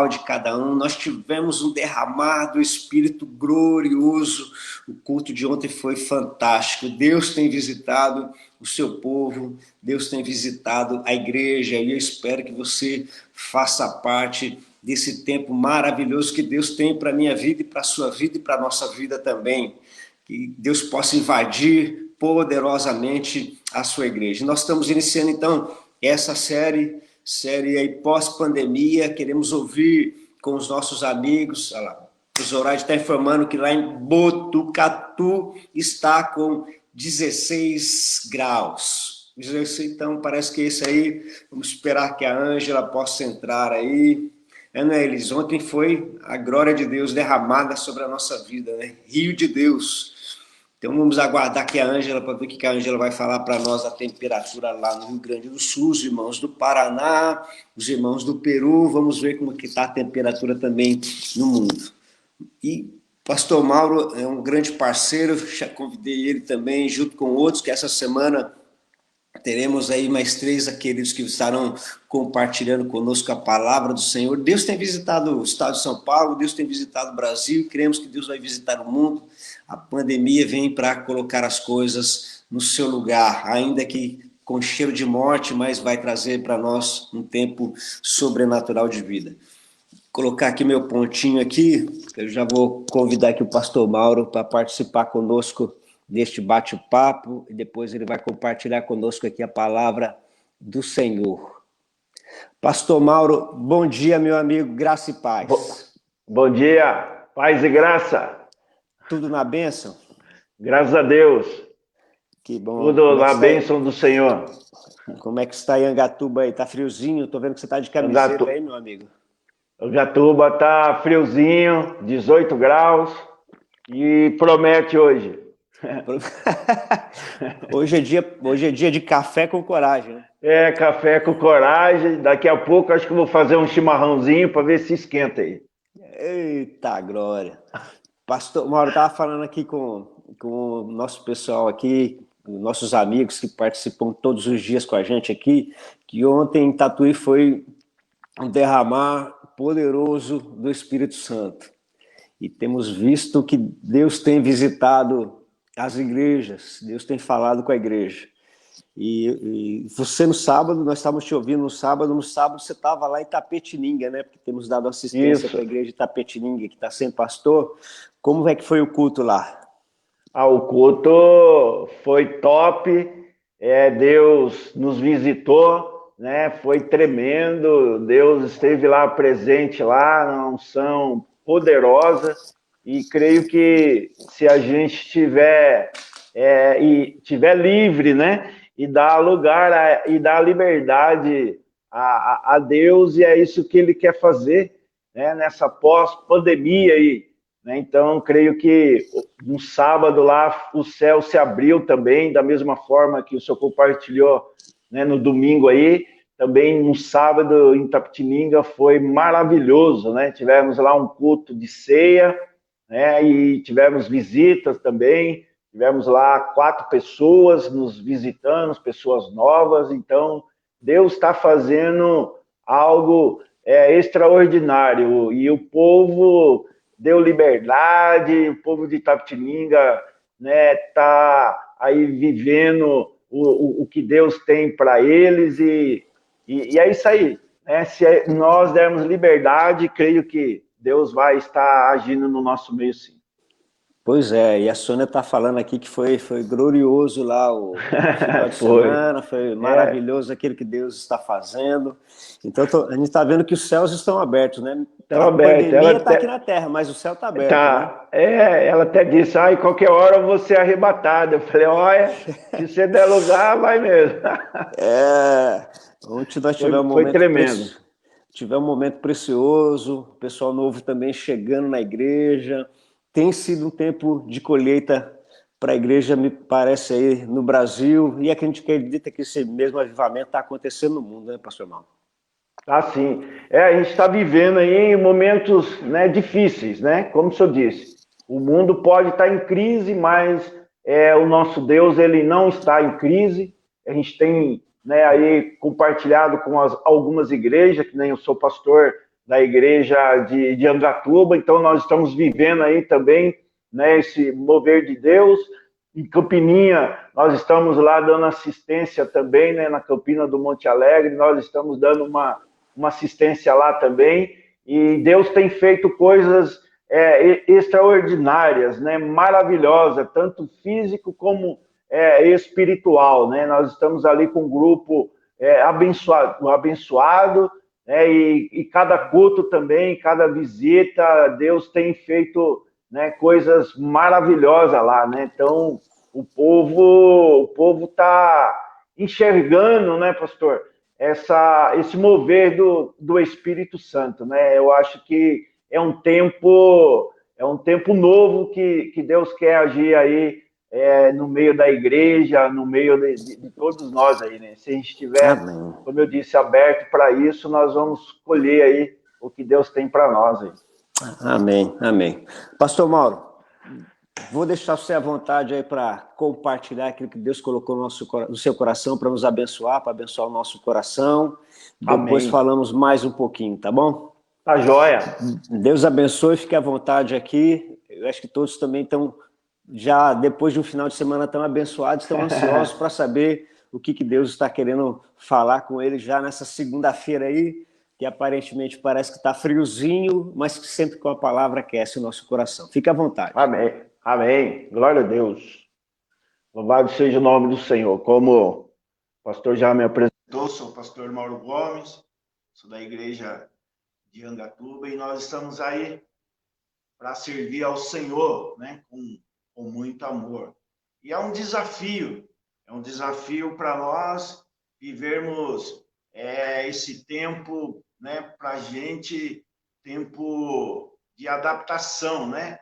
de cada um. Nós tivemos um derramar do Espírito glorioso. O culto de ontem foi fantástico. Deus tem visitado o seu povo, Deus tem visitado a igreja, e eu espero que você faça parte desse tempo maravilhoso que Deus tem para a minha vida e para a sua vida e para a nossa vida também. Que Deus possa invadir poderosamente a sua igreja. Nós estamos iniciando, então, essa série aí pós-pandemia. Queremos ouvir com os nossos amigos. Olha lá, o Zoraide está informando que lá em Botucatu está com 16 graus. Então, parece que esse aí, vamos esperar que a Ângela possa entrar aí. Ana Elis, ontem foi a glória de Deus derramada sobre a nossa vida, né? Rio de Deus. Então vamos aguardar aqui a Ângela para ver o que a Ângela vai falar para nós, a temperatura lá no Rio Grande do Sul, os irmãos do Paraná, os irmãos do Peru. Vamos ver como que está a temperatura também no mundo. E pastor Mauro é um grande parceiro, já convidei ele também, junto com outros, que essa semana teremos aí mais 3 queridos que estarão compartilhando conosco a palavra do Senhor. Deus tem visitado o estado de São Paulo, Deus tem visitado o Brasil, e cremos que Deus vai visitar o mundo. A pandemia vem para colocar as coisas no seu lugar, ainda que com cheiro de morte, mas vai trazer para nós um tempo sobrenatural de vida. Vou colocar aqui meu pontinho aqui, eu já vou convidar aqui o pastor Mauro para participar conosco deste bate-papo, e depois ele vai compartilhar conosco aqui a palavra do Senhor. Pastor Mauro, bom dia, meu amigo, graça e paz. Bom dia, paz e graça. Tudo na bênção? Graças a Deus. Que bom. Tudo na bênção do Senhor. Como é que está em Angatuba aí? Tá friozinho? Tô vendo que você tá de camiseta aí, meu amigo. Angatuba tá friozinho, 18 graus, e promete hoje. Hoje é dia de café com coragem, né? É, café com coragem. Daqui a pouco acho que vou fazer um chimarrãozinho para ver se esquenta aí. Eita glória! Pastor Mauro, estava falando aqui com o nosso pessoal aqui, nossos amigos que participam todos os dias com a gente aqui, que ontem em Tatuí foi um derramar poderoso do Espírito Santo. E temos visto que Deus tem visitado as igrejas, Deus tem falado com a igreja. E você no sábado, nós estávamos te ouvindo no sábado você estava lá em Itapetininga, né? Porque temos dado assistência para a igreja de Itapetininga, que está sem pastor. Como é que foi o culto lá? O culto foi top, Deus nos visitou, né? Foi tremendo, Deus esteve lá presente lá, na unção poderosa, e creio que se a gente estiver livre, né? E dar lugar e dar liberdade a Deus, e é isso que Ele quer fazer, né, nessa pós-pandemia aí, né? Então, creio que no sábado lá o céu se abriu também, da mesma forma que o senhor compartilhou, né, no domingo aí, também no sábado em Itapetininga foi maravilhoso, né? Tivemos lá um culto de ceia, né, e tivemos visitas também. Tivemos lá 4 pessoas nos visitando, pessoas novas. Então, Deus está fazendo algo extraordinário. E o povo deu liberdade, o povo de Itapetininga, né, está aí vivendo o que Deus tem para eles. E é isso aí, né? Se nós dermos liberdade, creio que Deus vai estar agindo no nosso meio, sim. Pois é, e a Sônia está falando aqui que foi glorioso lá o final de semana, foi maravilhoso aquilo que Deus está fazendo. Então a gente está vendo que os céus estão abertos, né? Estão abertos. A pandemia está aqui na Terra, mas o céu está aberto, tá, né? Ela até disse, qualquer hora eu vou ser arrebatado. Eu falei, olha, se você der lugar, vai mesmo. Ontem nós tivemos um momento tremendo. Tivemos um momento precioso, o pessoal novo também chegando na igreja. Tem sido um tempo de colheita para a igreja, me parece, aí no Brasil, e é que a gente acredita que esse mesmo avivamento está acontecendo no mundo, né, pastor Mauro? Sim. A gente está vivendo aí momentos, né, difíceis, né? Como o senhor disse, o mundo pode estar em crise, mas o nosso Deus, ele não está em crise. A gente tem, né, aí compartilhado com algumas igrejas, que nem eu sou pastor da igreja de Angatuba, então nós estamos vivendo aí também, né, esse mover de Deus. Em Campininha, nós estamos lá dando assistência também, né, na Campina do Monte Alegre, nós estamos dando uma assistência lá também, e Deus tem feito coisas extraordinárias, né, maravilhosas, tanto físico como espiritual, né? Nós estamos ali com um grupo abençoado, né, e cada culto também, cada visita, Deus tem feito, né, coisas maravilhosas lá, né? Então, o povo está enxergando, né, pastor, esse mover do Espírito Santo, né? Eu acho que é um tempo novo que Deus quer agir aí no meio da igreja, no meio de todos nós aí, né? Se a gente estiver, Amém. como eu disse, aberto para isso, nós vamos colher aí o que Deus tem para nós aí. Amém, amém. Pastor Mauro, vou deixar você à vontade aí para compartilhar aquilo que Deus colocou no seu coração para nos abençoar, para abençoar o nosso coração. Depois Amém. falamos mais um pouquinho, tá bom? Tá joia. Deus abençoe, fique à vontade aqui. Eu acho que todos também estão, já depois de um final de semana tão abençoados, estão ansiosos para saber o que Deus está querendo falar com eles já nessa segunda-feira aí, que aparentemente parece que está friozinho, mas que sempre com a palavra aquece o nosso coração. Fique à vontade. Amém. Amém. Glória a Deus. Louvado seja o nome do Senhor. Como o pastor já me apresentou, sou o pastor Mauro Gomes, sou da igreja de Angatuba, e nós estamos aí para servir ao Senhor, né, com muito amor. E é um desafio para nós vivermos esse tempo, né, para a gente, tempo de adaptação, né?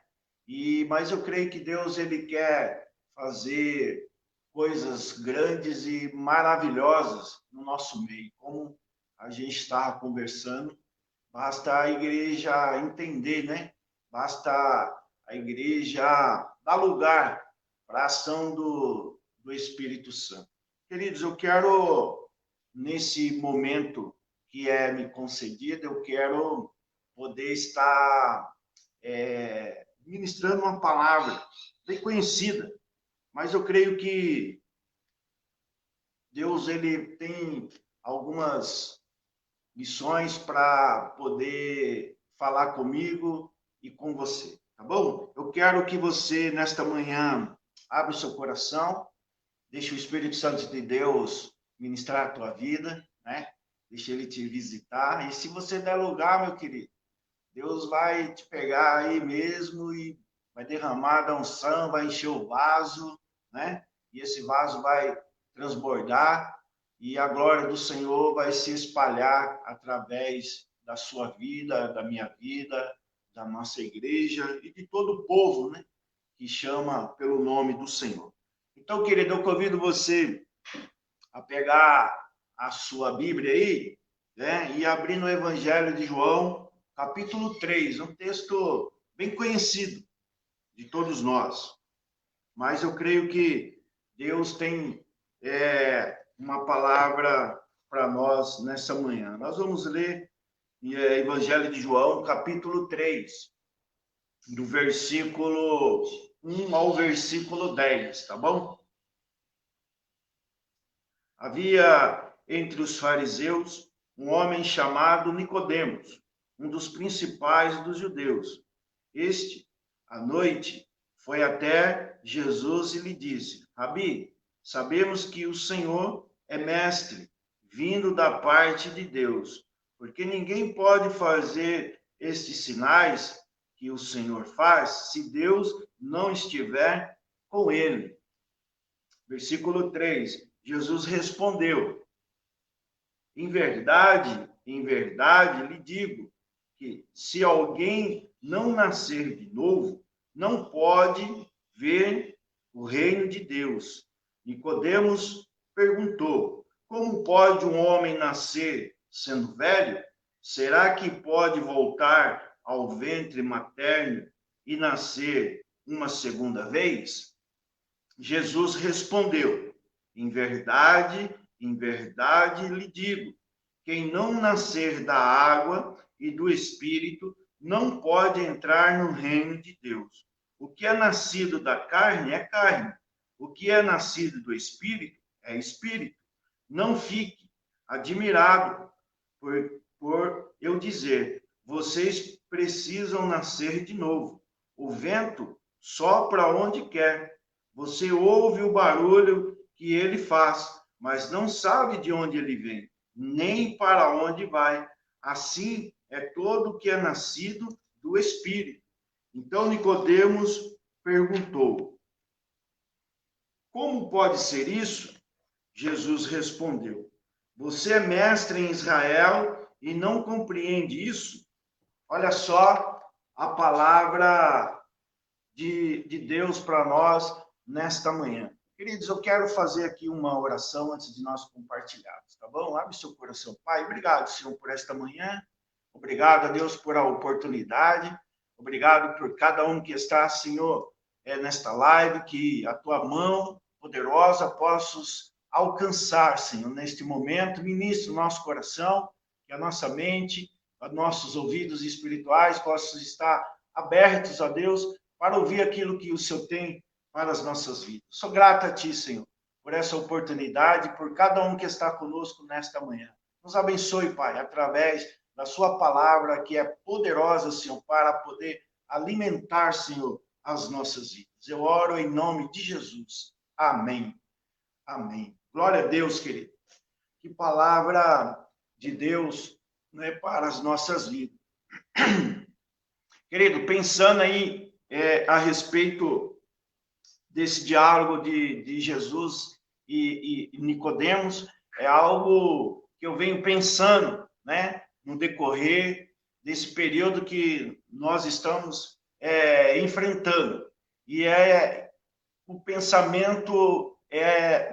Mas eu creio que Deus, ele quer fazer coisas grandes e maravilhosas no nosso meio, como a gente estava conversando. Basta a igreja entender, né? Basta a igreja dar lugar para a ação do Espírito Santo. Queridos, eu quero, nesse momento que é me concedido, eu quero poder estar ministrando uma palavra bem conhecida, mas eu creio que Deus, ele tem algumas missões para poder falar comigo e com você, tá bom? Eu quero que você, nesta manhã, abra o seu coração, deixe o Espírito Santo de Deus ministrar a tua vida, né? Deixe ele te visitar, e se você der lugar, meu querido, Deus vai te pegar aí mesmo e vai derramar da unção, vai encher o vaso, né? E esse vaso vai transbordar, e a glória do Senhor vai se espalhar através da sua vida, da minha vida, da nossa igreja e de todo o povo, né, que chama pelo nome do Senhor. Então, querido, eu convido você a pegar a sua Bíblia aí, né, e abrir no Evangelho de João, capítulo 3, um texto bem conhecido de todos nós. Mas eu creio que Deus tem uma palavra para nós nessa manhã. Nós vamos ler Evangelho de João, capítulo 3, do versículo 1 ao versículo 10, tá bom? Havia entre os fariseus um homem chamado Nicodemos, um dos principais dos judeus. Este, à noite, foi até Jesus e lhe disse: Rabi, sabemos que o Senhor é mestre, vindo da parte de Deus, porque ninguém pode fazer estes sinais que o Senhor faz se Deus não estiver com ele. Versículo 3, Jesus respondeu: em verdade, lhe digo que se alguém não nascer de novo, não pode ver o reino de Deus. Nicodemos perguntou: como pode um homem nascer sendo velho? Será que pode voltar ao ventre materno e nascer uma segunda vez? Jesus respondeu: em verdade lhe digo, quem não nascer da água e do Espírito não pode entrar no reino de Deus. O que é nascido da carne é carne. O que é nascido do Espírito é Espírito. Não fique admirado por eu dizer, vocês precisam nascer de novo. O vento sopra onde quer. Você ouve o barulho que ele faz, mas não sabe de onde ele vem, nem para onde vai. Assim é todo o que é nascido do Espírito. Então Nicodemos perguntou: como pode ser isso? Jesus respondeu: você é mestre em Israel e não compreende isso? Olha só a palavra de Deus para nós nesta manhã. Queridos, eu quero fazer aqui uma oração antes de nós compartilharmos, tá bom? Abre seu coração. Pai, obrigado, Senhor, por esta manhã. Obrigado a Deus por a oportunidade. Obrigado por cada um que está, Senhor, nesta live, que a tua mão poderosa possa alcançar, Senhor, neste momento. Ministra o nosso coração, que a nossa mente, os nossos ouvidos espirituais possam estar abertos a Deus para ouvir aquilo que o Senhor tem para as nossas vidas. Sou grato a Ti, Senhor, por essa oportunidade, por cada um que está conosco nesta manhã. Nos abençoe, Pai, através da Sua palavra, que é poderosa, Senhor, para poder alimentar, Senhor, as nossas vidas. Eu oro em nome de Jesus. Amém. Amém. Glória a Deus, querido. Que palavra de Deus, né, para as nossas vidas. Querido, pensando aí a respeito desse diálogo de Jesus e Nicodemos, é algo que eu venho pensando, né, no decorrer desse período que nós estamos enfrentando. E o pensamento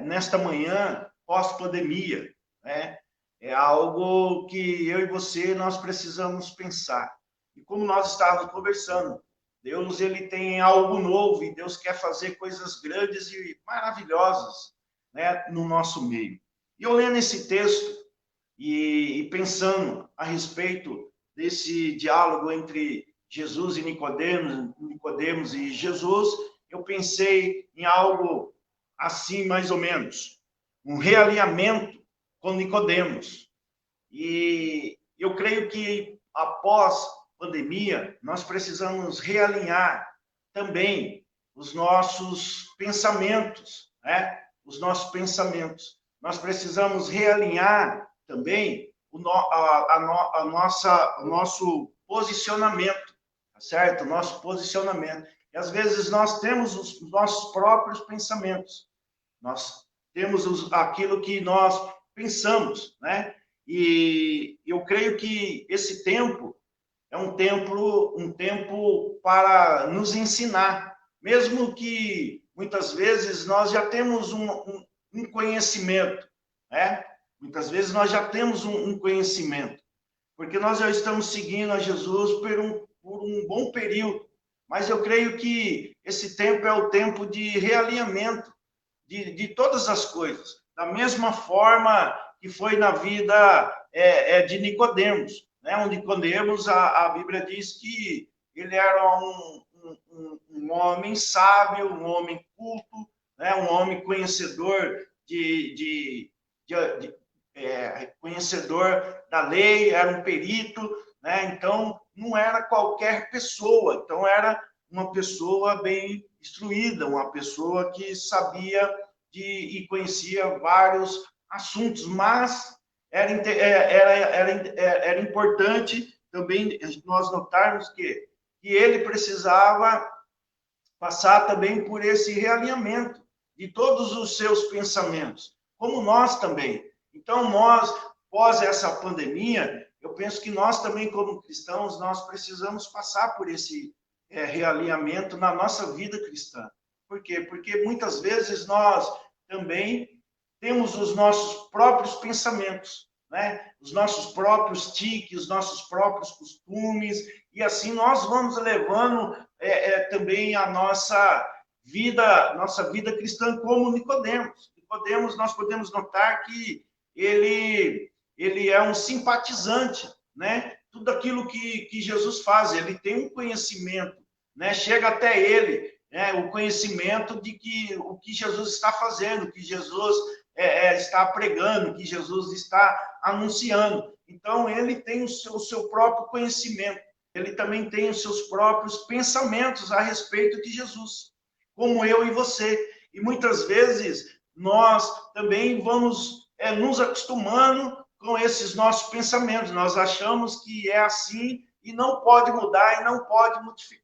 nesta manhã, pós-pandemia, né, é algo que eu e você, nós precisamos pensar. E como nós estávamos conversando, Deus, ele tem algo novo e Deus quer fazer coisas grandes e maravilhosas, né, no nosso meio. E eu lendo esse texto e pensando a respeito desse diálogo entre Jesus e Nicodemos e Jesus, eu pensei em algo assim, mais ou menos, um realinhamento com Nicodemos. E eu creio que após pandemia, nós precisamos realinhar também os nossos pensamentos, né? Os nossos pensamentos. Nós precisamos realinhar também o nosso posicionamento, tá certo? O nosso posicionamento. E às vezes nós temos os nossos próprios pensamentos. Nós temos aquilo que nós pensamos, né? E eu creio que esse tempo é um tempo para nos ensinar, mesmo que muitas vezes nós já temos um conhecimento, né? Muitas vezes nós já temos um conhecimento, porque nós já estamos seguindo a Jesus por um bom período, mas eu creio que esse tempo é o tempo de realinhamento de todas as coisas, da mesma forma que foi na vida de Nicodemos. Né? O Nicodemos, a Bíblia diz que ele era um homem sábio, um homem culto, né? Um homem conhecedor conhecedor da lei, era um perito, né? Então não era qualquer pessoa, então era uma pessoa bem instruída, uma pessoa que sabia e conhecia vários assuntos, mas era importante também nós notarmos que ele precisava passar também por esse realinhamento de todos os seus pensamentos, como nós também. Então, nós, após essa pandemia, eu penso que nós também, como cristãos, nós precisamos passar por esse realinhamento na nossa vida cristã. Por quê? Porque muitas vezes nós também temos os nossos próprios pensamentos, né? Os nossos próprios tiques, os nossos próprios costumes, e assim nós vamos levando também a nossa vida cristã como Nicodemos. Nicodemos, nós podemos notar que ele é um simpatizante, né, tudo aquilo que Jesus faz. Ele tem um conhecimento, né? Chega até ele, né, o conhecimento de que o que Jesus está fazendo, o que Jesus está pregando, o que Jesus está anunciando. Então, ele tem o seu próprio conhecimento. Ele também tem os seus próprios pensamentos a respeito de Jesus, como eu e você. E muitas vezes nós também vamos nos acostumando com esses nossos pensamentos. Nós achamos que é assim e não pode mudar e não pode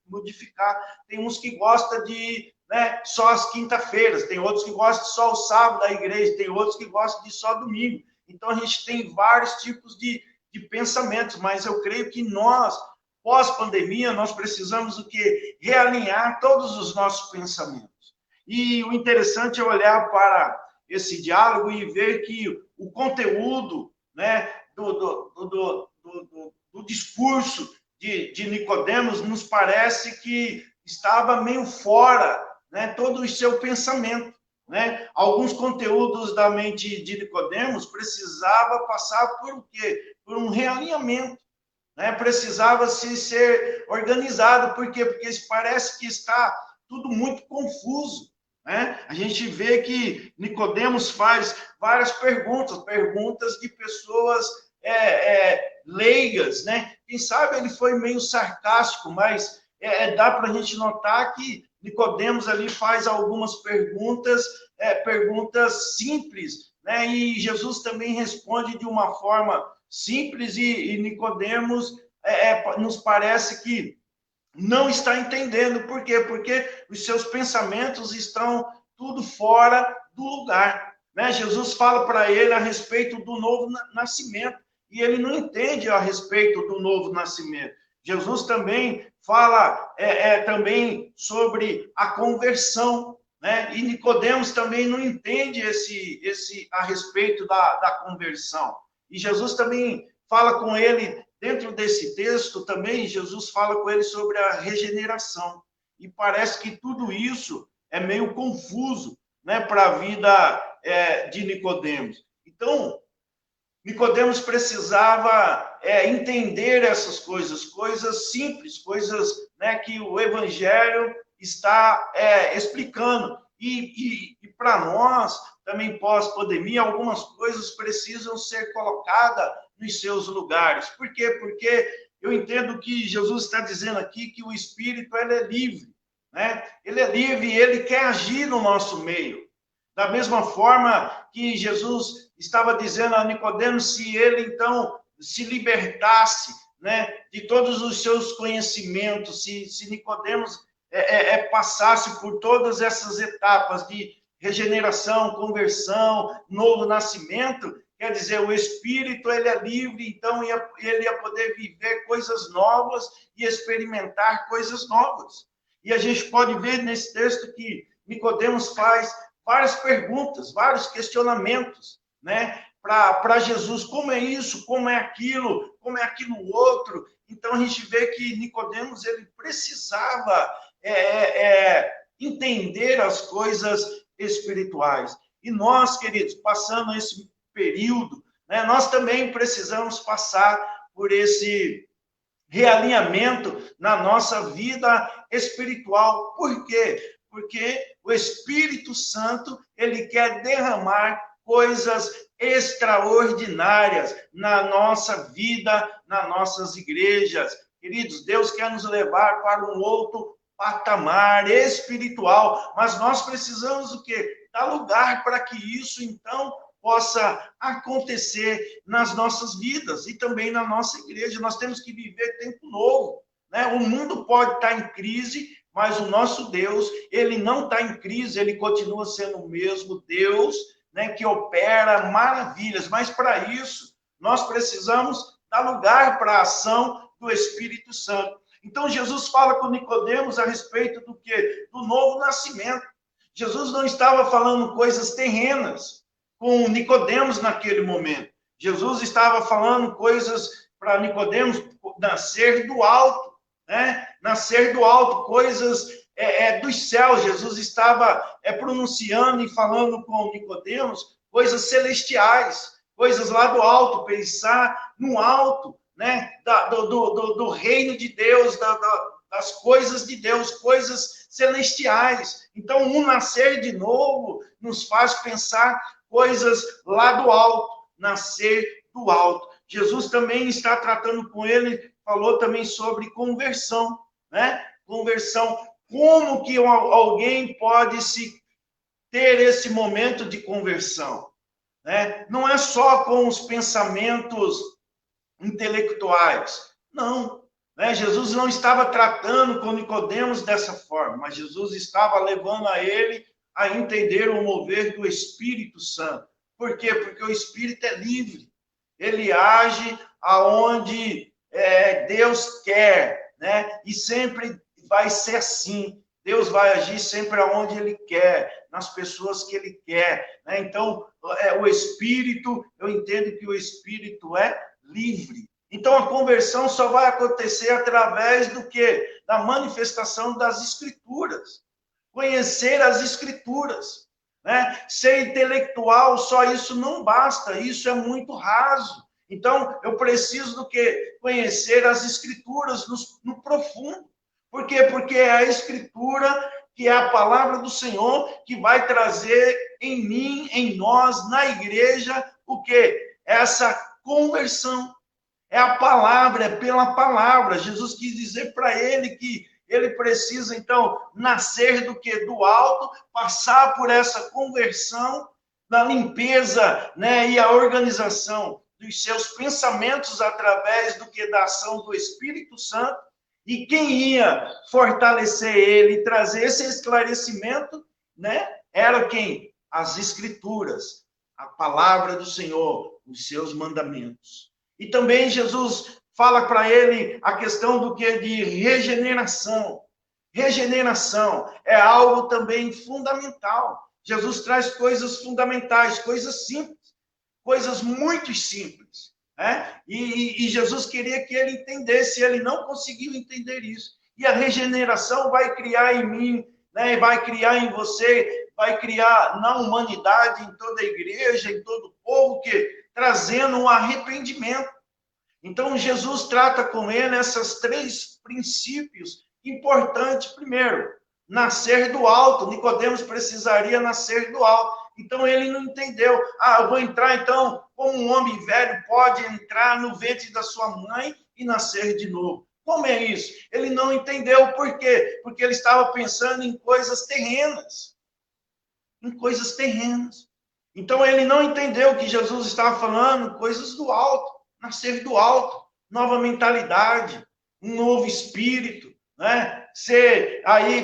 modificar. Tem uns que gostam de, né, só as quinta-feiras, tem outros que gostam só o sábado da igreja, tem outros que gostam de só domingo. Então, a gente tem vários tipos de pensamentos, mas eu creio que nós, pós-pandemia, nós precisamos o quê? Realinhar todos os nossos pensamentos. E o interessante é olhar para esse diálogo e ver que o conteúdo, né, do discurso de Nicodemos nos parece que estava meio fora, né, todo o seu pensamento, né? Alguns conteúdos da mente de Nicodemos precisava passar por o quê? Por um realinhamento, né? Precisava ser organizado. Por quê? Porque parece que está tudo muito confuso, né? A gente vê que Nicodemos faz várias perguntas de pessoas leigas, né? Quem sabe ele foi meio sarcástico, mas dá para a gente notar que Nicodemos ali faz algumas perguntas simples, né? E Jesus também responde de uma forma simples e Nicodemos nos parece que não está entendendo. Por quê? Porque os seus pensamentos estão tudo fora do lugar, né? Jesus fala para ele a respeito do novo nascimento e ele não entende a respeito do novo nascimento. Jesus também fala também sobre a conversão, né? E Nicodemos também não entende a respeito da conversão. E Jesus também fala com ele, dentro desse texto também, Jesus fala com ele sobre a regeneração. E parece que tudo isso é meio confuso, né, para a vida de Nicodemos. Então, Nicodemos precisava entender essas coisas simples, coisas, né, que o Evangelho está explicando. E para nós, também pós-pandemia, algumas coisas precisam ser colocadas nos seus lugares. Por quê? Porque eu entendo que Jesus está dizendo aqui que o Espírito ele é livre, né? Ele é livre e ele quer agir no nosso meio. Da mesma forma que Jesus estava dizendo a Nicodemos, se ele, então, se libertasse, né, de todos os seus conhecimentos, se Nicodemos passasse por todas essas etapas de regeneração, conversão, novo nascimento, quer dizer, o Espírito ele é livre, então ele ia poder viver coisas novas e experimentar coisas novas. E a gente pode ver nesse texto que Nicodemos faz várias perguntas, vários questionamentos, né, para Jesus. Como é isso? Como é aquilo outro? Então, a gente vê que Nicodemos ele precisava entender as coisas espirituais. E nós, queridos, passando esse período, né, nós também precisamos passar por esse realinhamento na nossa vida espiritual. Por quê? Porque o Espírito Santo, ele quer derramar coisas extraordinárias na nossa vida, nas nossas igrejas. Queridos, Deus quer nos levar para um outro patamar espiritual, mas nós precisamos o quê? Dar lugar para que isso, então, possa acontecer nas nossas vidas e também na nossa igreja. Nós temos que viver tempo novo, né? O mundo pode estar em crise, mas o nosso Deus, ele não está em crise, ele continua sendo o mesmo Deus, né, que opera maravilhas. Mas para isso, nós precisamos dar lugar para a ação do Espírito Santo. Então, Jesus fala com Nicodemos a respeito do quê? Do novo nascimento. Jesus não estava falando coisas terrenas com Nicodemos naquele momento. Jesus estava falando coisas para Nicodemos nascer do alto, né? Nascer do alto, coisas dos céus. Jesus estava pronunciando e falando com Nicodemos coisas celestiais, coisas lá do alto, pensar no alto, né, do reino de Deus, das coisas de Deus, coisas celestiais. Então, um nascer de novo nos faz pensar coisas lá do alto, nascer do alto. Jesus também está tratando com ele, falou também sobre conversão, né? Conversão. Como que alguém pode ter esse momento de conversão, né? Não é só com os pensamentos intelectuais, não. Né? Jesus não estava tratando com Nicodemos dessa forma, mas Jesus estava levando a ele a entender o mover do Espírito Santo. Por quê? Porque o Espírito é livre. Ele age aonde Deus quer, né? E sempre vai ser assim. Deus vai agir sempre aonde Ele quer, nas pessoas que Ele quer, né? Então, o Espírito, eu entendo que o Espírito é livre. Então, a conversão só vai acontecer através do quê? Da manifestação das Escrituras. Conhecer as Escrituras, né? Ser intelectual, só isso não basta, isso é muito raso. Então, eu preciso do quê? Conhecer as Escrituras no profundo. Por quê? Porque é a Escritura, que é a palavra do Senhor, que vai trazer em mim, em nós, na igreja, o quê? Essa conversão. É a palavra, é pela palavra. Jesus quis dizer para ele que ele precisa, então, nascer do quê? Do alto, passar por essa conversão, da limpeza, né? E a organização dos seus pensamentos através do que? Da ação do Espírito Santo. E quem ia fortalecer ele e trazer esse esclarecimento, né? Era quem? As Escrituras, a palavra do Senhor, os seus mandamentos. E também Jesus fala para ele a questão do que? De regeneração. Regeneração é algo também fundamental. Jesus traz coisas fundamentais, coisas simples, coisas muito simples. Né? E Jesus queria que ele entendesse, ele não conseguiu entender isso. E a regeneração vai criar em mim, né? Vai criar em você, vai criar na humanidade, em toda a igreja, em todo o povo, trazendo um arrependimento. Então, Jesus trata com ele esses 3 princípios importantes. Primeiro, nascer do alto. Nicodemos precisaria nascer do alto. Então, ele não entendeu. Eu vou entrar, então, como um homem velho pode entrar no ventre da sua mãe e nascer de novo. Como é isso? Ele não entendeu. Por quê? Porque ele estava pensando em coisas terrenas. Em coisas terrenas. Então, ele não entendeu que Jesus estava falando coisas do alto. Nascer do alto, nova mentalidade, um novo espírito, né?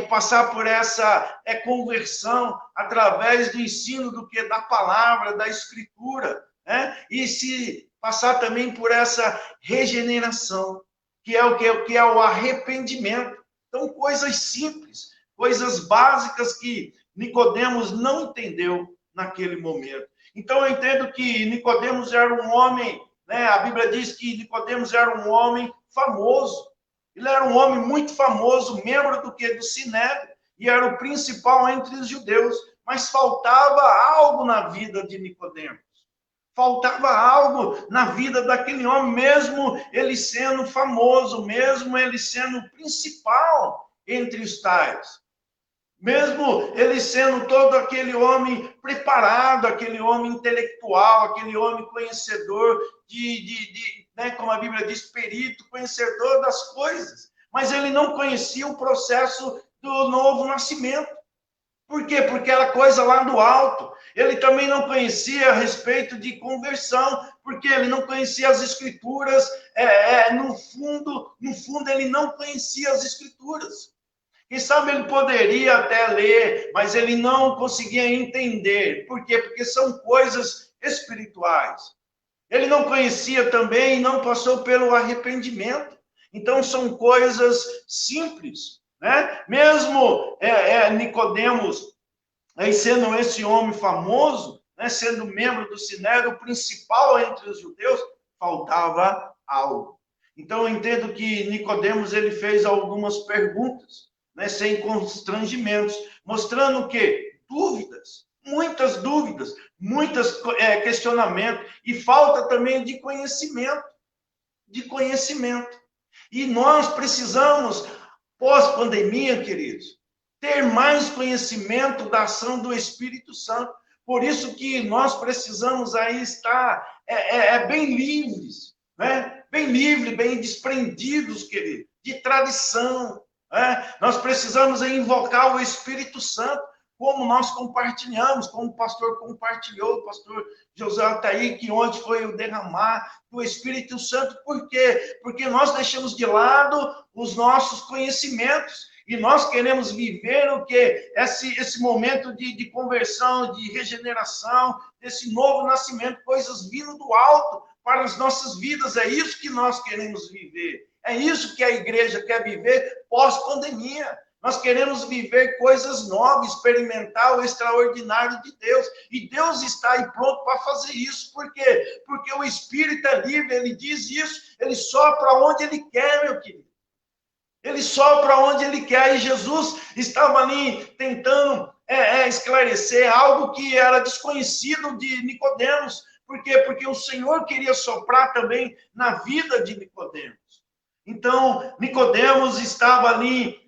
Passar por essa conversão através do ensino do que? Da palavra, da Escritura, né? E se passar também por essa regeneração, que é o que é o arrependimento. Então, coisas simples, coisas básicas que Nicodemos não entendeu naquele momento. Então, eu entendo que Nicodemos era um homem, né? A Bíblia diz que Nicodemos era um homem famoso. Ele era um homem muito famoso, membro do Sinédrio, e era o principal entre os judeus. Mas faltava algo na vida de Nicodemos. Faltava algo na vida daquele homem, mesmo ele sendo famoso, mesmo ele sendo o principal entre os tais. Mesmo ele sendo todo aquele homem preparado, aquele homem intelectual, aquele homem conhecedor né, como a Bíblia diz, perito, conhecedor das coisas. Mas ele não conhecia o processo do novo nascimento. Por quê? Porque era coisa lá do alto. Ele também não conhecia a respeito de conversão, porque ele não conhecia as Escrituras. No fundo, ele não conhecia as Escrituras. Quem sabe ele poderia até ler, mas ele não conseguia entender. Por quê? Porque são coisas espirituais. Ele não conhecia também e não passou pelo arrependimento. Então, são coisas simples, né? Mesmo Nicodemos, sendo esse homem famoso, né, sendo membro do Sinédrio, o principal entre os judeus, faltava algo. Então, eu entendo que Nicodemos ele fez algumas perguntas, né, sem constrangimentos, mostrando o quê? Dúvidas, muitos questionamentos, e falta também de conhecimento. de conhecimento. E nós precisamos, pós-pandemia, queridos, ter mais conhecimento da ação do Espírito Santo. Por isso que nós precisamos aí estar bem livres, né? Bem livres, bem desprendidos, querido, de tradição. Né? Nós precisamos invocar o Espírito Santo, como nós compartilhamos, como o pastor compartilhou, o pastor José Altair, que ontem foi o derramar do Espírito Santo. Por quê? Porque nós deixamos de lado os nossos conhecimentos e nós queremos viver o que? Esse momento de conversão, de regeneração, desse novo nascimento, coisas vindo do alto para as nossas vidas. É isso que nós queremos viver. É isso que a igreja quer viver pós-pandemia. Nós queremos viver coisas novas, experimentar o extraordinário de Deus. E Deus está aí pronto para fazer isso. Por quê? Porque o Espírito é livre, ele diz isso, ele sopra onde ele quer, meu querido. Ele sopra onde ele quer. E Jesus estava ali tentando esclarecer algo que era desconhecido de Nicodemos. Por quê? Porque o Senhor queria soprar também na vida de Nicodemos. Então, Nicodemos estava ali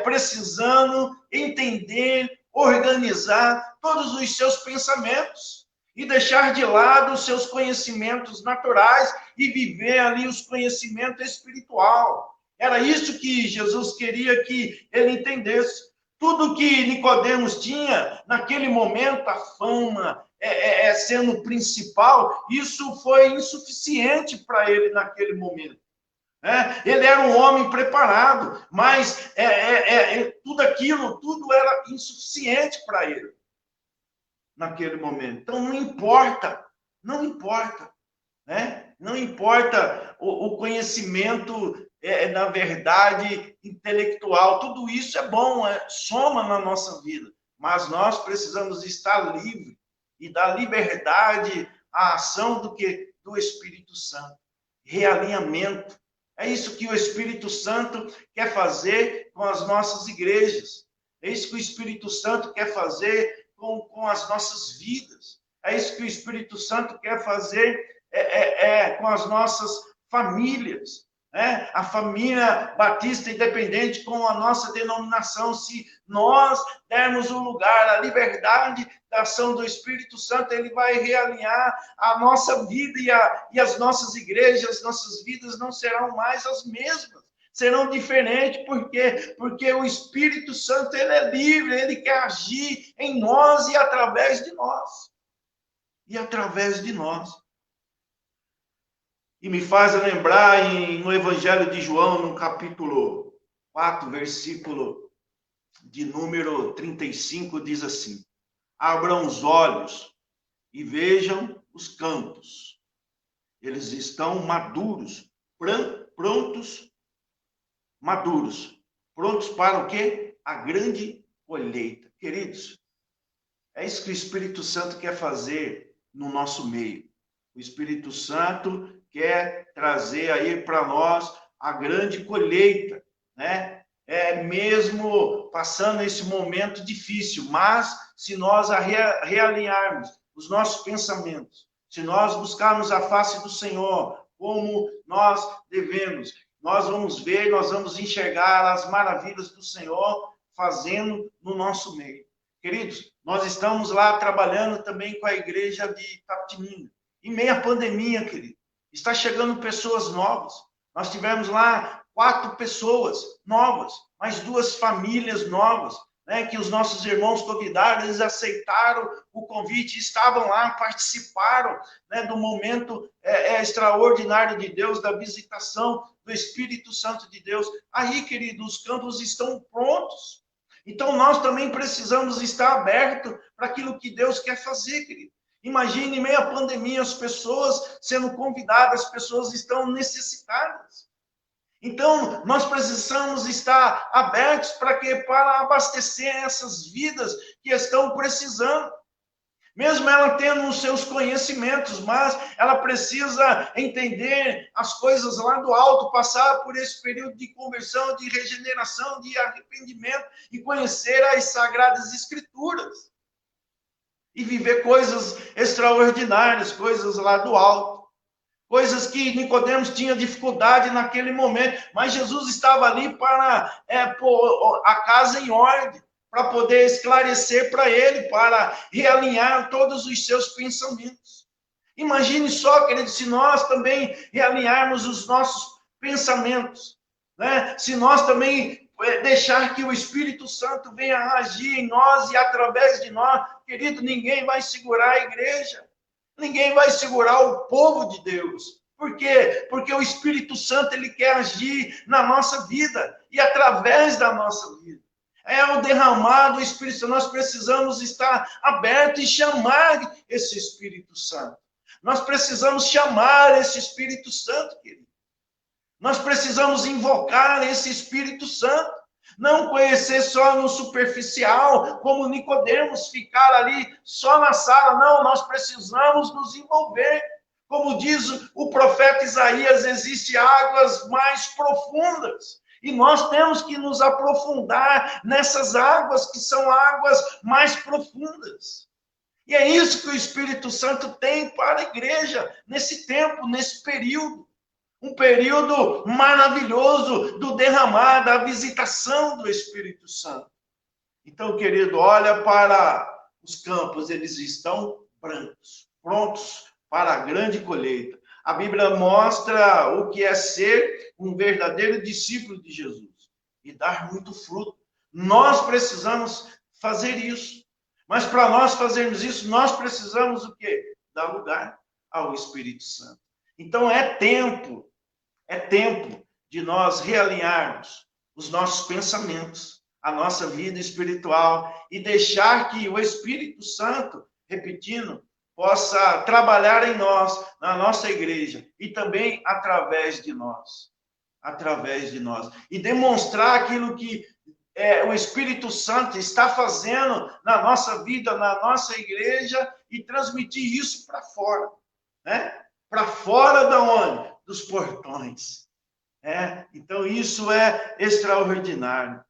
precisando entender, organizar todos os seus pensamentos e deixar de lado os seus conhecimentos naturais e viver ali os conhecimentos espiritual. Era isso que Jesus queria que ele entendesse. Tudo que Nicodemos tinha naquele momento, a fama, sendo principal, isso foi insuficiente para ele naquele momento. Ele era um homem preparado, mas tudo era insuficiente para ele naquele momento. Então, não importa, né? Não importa o conhecimento, na verdade, intelectual. Tudo isso é bom, soma na nossa vida, mas nós precisamos estar livres e dar liberdade à ação do Espírito Santo. Realinhamento. É isso que o Espírito Santo quer fazer com as nossas igrejas. É isso que o Espírito Santo quer fazer com as nossas vidas. É isso que o Espírito Santo quer fazer com as nossas famílias. A família batista independente com a nossa denominação, se nós dermos o lugar, a liberdade da ação do Espírito Santo, ele vai realinhar a nossa vida e as nossas igrejas, nossas vidas não serão mais as mesmas, serão diferentes. Por quê? Porque o Espírito Santo, ele é livre, ele quer agir em nós e através de nós. E através de nós. E me faz lembrar no Evangelho de João, no capítulo 4, versículo de número 35, diz assim: abram os olhos e vejam os campos. Eles estão maduros, maduros para o quê? A grande colheita. Queridos, é isso que o Espírito Santo quer fazer no nosso meio. O Espírito Santo quer trazer aí para nós a grande colheita, né? Mesmo passando esse momento difícil, mas se nós realinharmos os nossos pensamentos, se nós buscarmos a face do Senhor, como nós devemos, nós vamos ver, nós vamos enxergar as maravilhas do Senhor fazendo no nosso meio. Queridos, nós estamos lá trabalhando também com a igreja de Itapetininga, em meio à pandemia, querido. Está chegando pessoas novas. Nós tivemos lá 4 pessoas novas, mais 2 famílias novas, né, que os nossos irmãos convidaram, eles aceitaram o convite, estavam lá, participaram, né, do momento extraordinário de Deus, da visitação do Espírito Santo de Deus. Aí, querido, os campos estão prontos. Então, nós também precisamos estar abertos para aquilo que Deus quer fazer, querido. Imagine, em meio à pandemia, as pessoas sendo convidadas, as pessoas estão necessitadas. Então, nós precisamos estar abertos para abastecer essas vidas que estão precisando. Mesmo ela tendo os seus conhecimentos, mas ela precisa entender as coisas lá do alto, passar por esse período de conversão, de regeneração, de arrependimento e conhecer as Sagradas Escrituras. E viver coisas extraordinárias, coisas lá do alto. coisas que Nicodemos tinha dificuldade naquele momento, mas Jesus estava ali para pôr a casa em ordem, para poder esclarecer para ele, para realinhar todos os seus pensamentos. Imagine só, querido, se nós também realinharmos os nossos pensamentos, né? Se nós também deixar que o Espírito Santo venha agir em nós e através de nós, querido, ninguém vai segurar a igreja, ninguém vai segurar o povo de Deus. Por quê? Porque o Espírito Santo, ele quer agir na nossa vida e através da nossa vida. É o derramado do Espírito Santo. Nós precisamos estar abertos e chamar esse Espírito Santo. Nós precisamos chamar esse Espírito Santo, querido. Nós precisamos invocar esse Espírito Santo. Não conhecer só no superficial, como Nicodemos, ficar ali só na sala. Não, nós precisamos nos envolver. Como diz o profeta Isaías, existem águas mais profundas. E nós temos que nos aprofundar nessas águas, que são águas mais profundas. E é isso que o Espírito Santo tem para a igreja, nesse tempo, nesse período. Um período maravilhoso do derramar, da visitação do Espírito Santo. Então, querido, olha para os campos, eles estão brancos, prontos para a grande colheita. A Bíblia mostra o que é ser um verdadeiro discípulo de Jesus e dar muito fruto. Nós precisamos fazer isso. Mas para nós fazermos isso, nós precisamos o quê? Dar lugar ao Espírito Santo. Então é tempo de nós realinharmos os nossos pensamentos, a nossa vida espiritual e deixar que o Espírito Santo, repetindo, possa trabalhar em nós, na nossa igreja, e também através de nós. E demonstrar aquilo que o Espírito Santo está fazendo na nossa vida, na nossa igreja, e transmitir isso para fora. Né? Para fora da onde? Dos portões. Então, isso é extraordinário.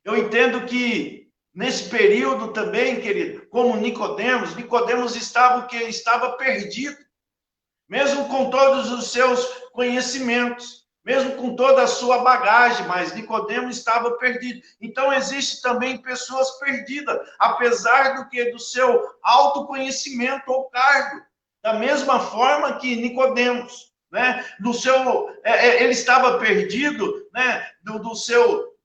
Eu entendo que nesse período também, querido, como Nicodemos estava o quê? Estava perdido. Mesmo com todos os seus conhecimentos, mesmo com toda a sua bagagem, mas Nicodemos estava perdido. Então, existe também pessoas perdidas, apesar do seu autoconhecimento ou cargo. Da mesma forma que Nicodemos, né? Ele estava perdido, né?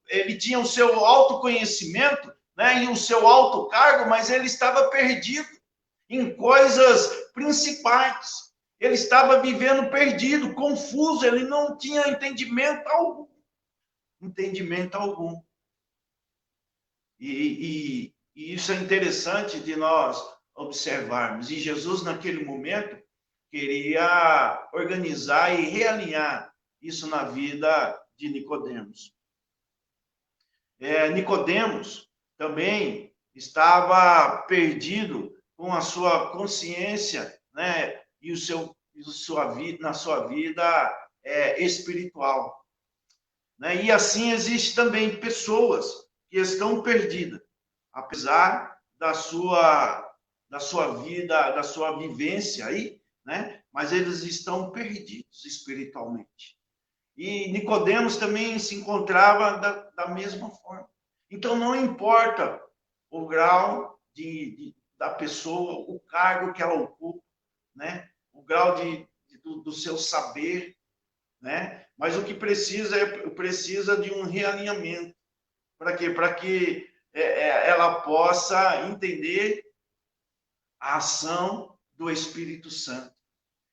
Ele tinha o seu autoconhecimento, né, e o seu alto cargo, mas ele estava perdido em coisas principais. Ele estava vivendo perdido, confuso, ele não tinha entendimento algum. E isso é interessante de nós observarmos. E Jesus, naquele momento, queria organizar e realinhar isso na vida de Nicodemos. Nicodemos também estava perdido com a sua consciência, né, e na sua vida espiritual. Né? E assim existe também pessoas que estão perdidas, apesar da sua vida, da sua vivência aí, né? Mas eles estão perdidos espiritualmente. E Nicodemos também se encontrava da mesma forma. Então, não importa o grau da pessoa, o cargo que ela ocupa, né? O grau do seu saber, né? Mas o que precisa de um realinhamento. Para quê? Para que ela possa entender a ação do Espírito Santo.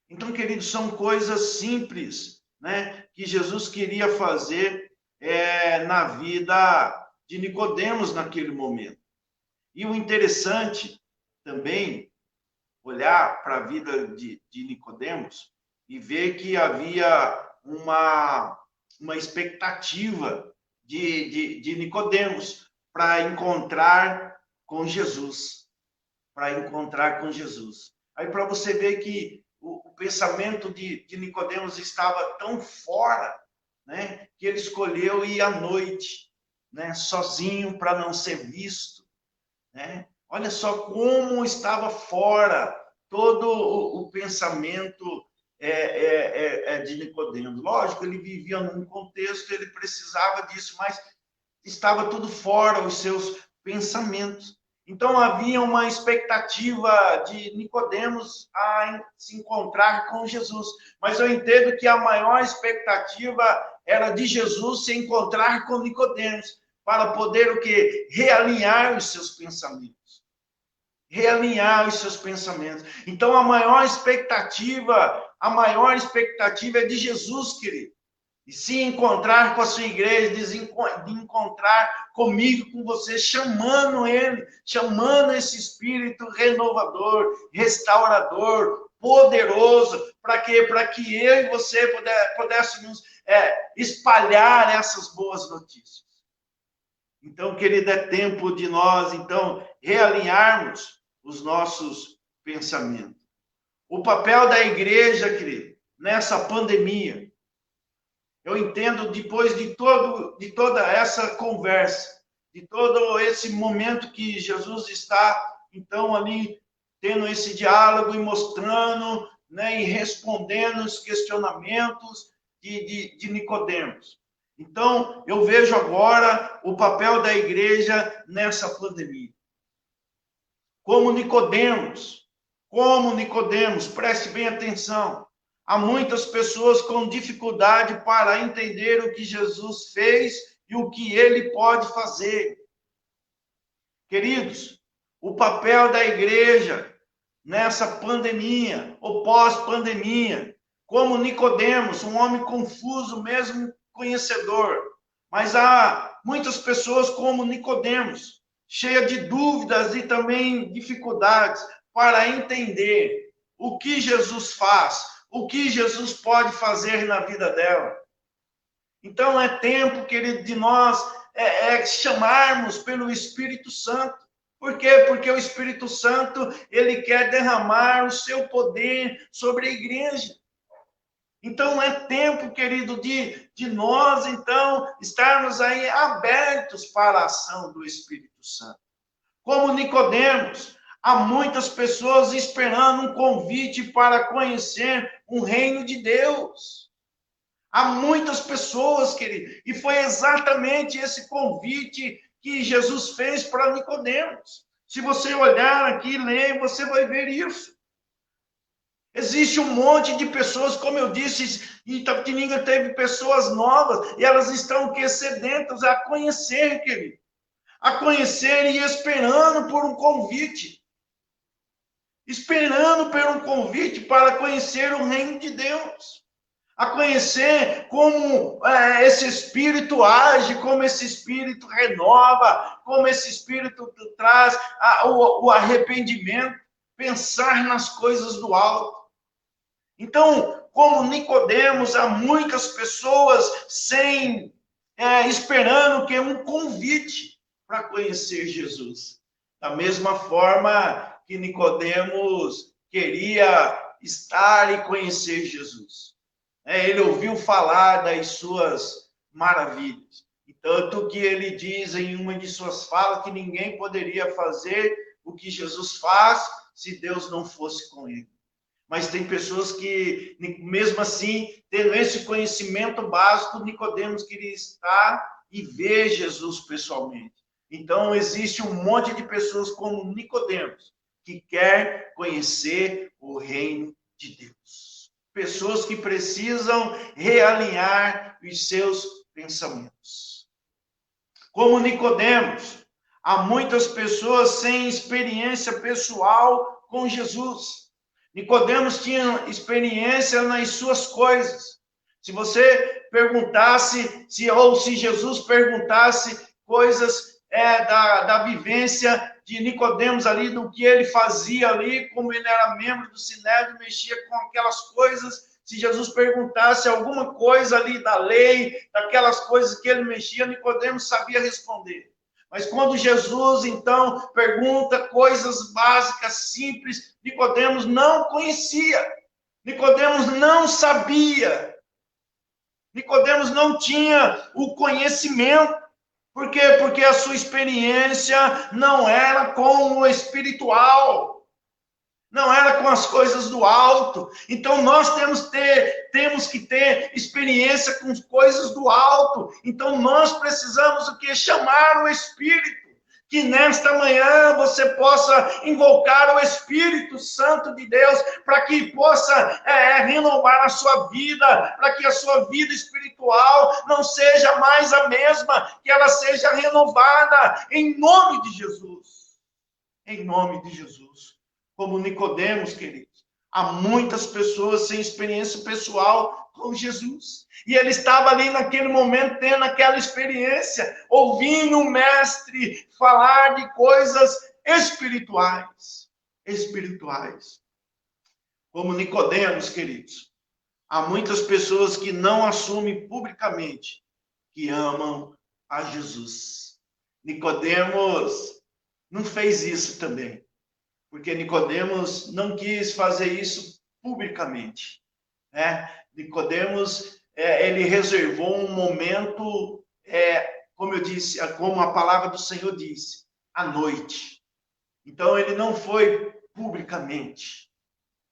Então, queridos, são coisas simples, né, que Jesus queria fazer na vida de Nicodemos naquele momento. E o interessante também, olhar para a vida de Nicodemos e ver que havia uma expectativa de Nicodemos para encontrar com Jesus. Aí para você ver que o pensamento de Nicodemos estava tão fora, né, que ele escolheu ir à noite, né, sozinho para não ser visto, né? Olha só como estava fora todo o pensamento de Nicodemos. Lógico, ele vivia num contexto, ele precisava disso, mas estava tudo fora os seus pensamentos. Então havia uma expectativa de Nicodemos a se encontrar com Jesus, mas eu entendo que a maior expectativa era de Jesus se encontrar com Nicodemos, para poder o quê? Realinhar os seus pensamentos. Realinhar os seus pensamentos. Então a maior expectativa é de Jesus, querido. E se encontrar com a sua igreja, de encontrar comigo, com você, chamando ele, chamando esse espírito renovador, restaurador, poderoso, para quê? Para que eu e você pudéssemos espalhar essas boas notícias. Então, querido, é tempo de nós, então, realinharmos os nossos pensamentos. O papel da igreja, querido, nessa pandemia, eu entendo, depois de toda essa conversa, de todo esse momento que Jesus está, então, ali, tendo esse diálogo e mostrando, né, e respondendo os questionamentos de Nicodemos. Então, eu vejo agora o papel da igreja nessa pandemia. Como Nicodemos, preste bem atenção. Há muitas pessoas com dificuldade para entender o que Jesus fez e o que ele pode fazer. Queridos, o papel da igreja nessa pandemia, ou pós-pandemia, como Nicodemos, um homem confuso, mesmo conhecedor, mas há muitas pessoas como Nicodemos, cheia de dúvidas e também dificuldades para entender o que Jesus faz, o que Jesus pode fazer na vida dela. Então é tempo, querido, de nós chamarmos pelo Espírito Santo. Por quê? Porque o Espírito Santo, ele quer derramar o seu poder sobre a igreja. Então é tempo, querido, de nós, então, estarmos aí abertos para a ação do Espírito Santo. Como Nicodemos, há muitas pessoas esperando um convite para conhecer o reino de Deus. Há muitas pessoas, querido, e foi exatamente esse convite que Jesus fez para Nicodemos. Se você olhar aqui e ler, você vai ver isso. Existe um monte de pessoas, como eu disse, em Itapetininga teve pessoas novas, e elas estão sedentas a conhecer, querido. A conhecer e esperando por um convite. Esperando por um convite para conhecer o reino de Deus. A conhecer como esse Espírito age, como esse Espírito renova, como esse Espírito traz o arrependimento, pensar nas coisas do alto. Então, como Nicodemos, há muitas pessoas esperando que um convite para conhecer Jesus. Da mesma forma que Nicodemos queria estar e conhecer Jesus. Ele ouviu falar das suas maravilhas. E tanto que ele diz em uma de suas falas que ninguém poderia fazer o que Jesus faz se Deus não fosse com ele. Mas tem pessoas que, mesmo assim, tendo esse conhecimento básico, Nicodemos queria estar e ver Jesus pessoalmente. Então, existe um monte de pessoas como Nicodemos, que quer conhecer o reino de Deus. Pessoas que precisam realinhar os seus pensamentos. Como Nicodemos, há muitas pessoas sem experiência pessoal com Jesus. Nicodemos tinha experiência nas suas coisas. Se você perguntasse, se Jesus perguntasse coisas da vivência de Nicodemos ali, do que ele fazia ali, como ele era membro do Sinédrio, mexia com aquelas coisas, se Jesus perguntasse alguma coisa ali da lei, daquelas coisas que ele mexia, Nicodemos sabia responder. Mas quando Jesus, então, pergunta coisas básicas, simples, Nicodemos não conhecia. Nicodemos não sabia. Nicodemos não tinha o conhecimento. Por quê? Porque a sua experiência não era com o espiritual. não era com as coisas do alto. Então nós temos que ter experiência com as coisas do alto. Então nós precisamos o quê? Chamar o Espírito. Que nesta manhã você possa invocar o Espírito Santo de Deus para que possa renovar a sua vida, para que a sua vida espiritual não seja mais a mesma, que ela seja renovada em nome de Jesus. Em nome de Jesus. Como Nicodemos, queridos, há muitas pessoas sem experiência pessoal com Jesus. E ele estava ali naquele momento tendo aquela experiência, ouvindo o mestre falar de coisas espirituais. Espirituais. Como Nicodemos, queridos, há muitas pessoas que não assumem publicamente que amam a Jesus. Nicodemos não fez isso também, porque Nicodemos não quis fazer isso publicamente, né? Nicodemos, ele reservou um momento, como eu disse, como a palavra do Senhor disse, à noite. Então, ele não foi publicamente.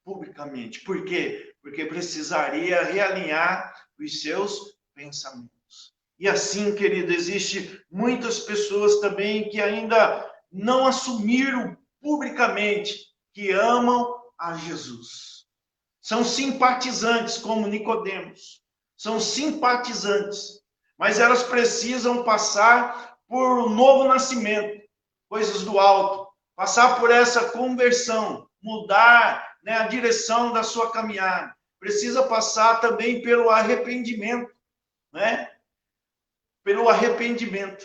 Por quê? Porque precisaria realinhar os seus pensamentos. E assim, querido, existe muitas pessoas também que ainda não assumiram publicamente que amam a Jesus. São simpatizantes, como Nicodemos. São simpatizantes. Mas elas precisam passar por um novo nascimento, coisas do alto. Passar por essa conversão, mudar, né, a direção da sua caminhada. Precisa passar também pelo arrependimento, né? Pelo arrependimento.